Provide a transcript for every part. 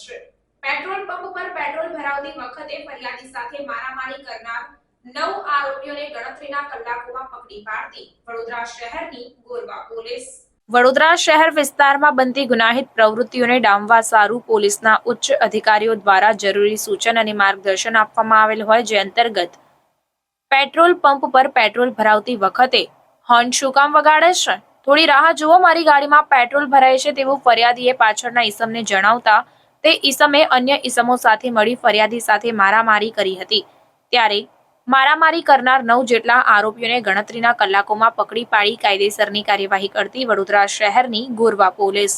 છે। Petrol pump પર petrol ભરાવતી વખતે ફરિયાદી સાથે મારામારી કરનાર 9 આરોપીઓને ગણતરીના કલાકોમાં પકડી પાડતી વડોદરા શહેરની ગોરવા પોલીસ। વડોદરા શહેર વિસ્તારમાં બનતી ગુનાહિત પ્રવૃત્તિઓને ડામવા સારું પોલીસના ઉચ્ચ અધિકારીઓ દ્વારા જરૂરી સૂચન અને માર્ગદર્શન આપવામાં આવેલ હોય, જે અંતર્ગત પેટ્રોલ પંપ પર પેટ્રોલ ભરાવતી વખતે હોર્ન શું કામ વગાડે છે? થોડી રાહ જુઓ, મારી ગાડીમાં પેટ્રોલ ભરાય છે તેવું ફરિયાદીએ પાછળના ઈસમને જણાવતા તે ઈસમે અન્ય ઈસમો સાથે મળી ફરિયાદી સાથે મારામારી કરી હતી। ત્યારે મારામારી કરનાર 9 જેટલા આરોપીઓને ગણતરીના કલાકોમાં પકડી પાડી કાયદેસરની કાર્યવાહી કરતી વડોદરા શહેરની ગોરવા પોલીસ।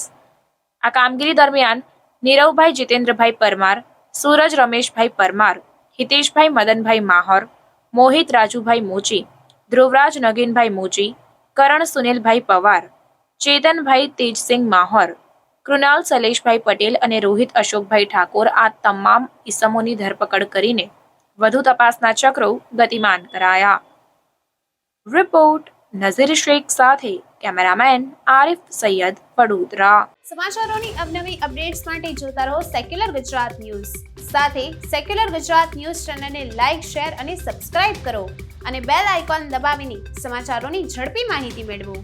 આ કામગીરી દરમિયાન નીરવભાઈ જીતેન્દ્રભાઈ પરમાર, સૂરજ રમેશભાઈ પરમાર, હિતેશભાઈ મદનભાઈ માહોર, મોહિત રાજુભાઈ મોચી, ધ્રુવરાજ નગીનભાઈ મોચી, કરણ સુનિલભાઈ પવાર, ચેતનભાઈ તેજસિંહ માહોર, કૃણાલ શૈલેષભાઈ પટેલ અને રોહિત અશોકભાઈ ઠાકોર આ તમામ ઈસમોની ધરપકડ કરીને વધુ તપાસના ચક્રો ગતિમાન કરાયા। રિપોર્ટ નઝીર શેખ સાથે કેમેરામેન આરિફ સૈયદ, વડોદરા। સમાચારોની અવનવી અપડેટ્સ માટે જોતા રહો સેક્યુલર ગુજરાત ન્યૂઝ। સાથે સેક્યુલર ગુજરાત ન્યૂઝ ચેનલને લાઇક, શેર અને સબસ્ક્રાઇબ કરો અને બેલ આઇકોન દબાવીને સમાચારોની ઝડપી માહિતી મેળવો।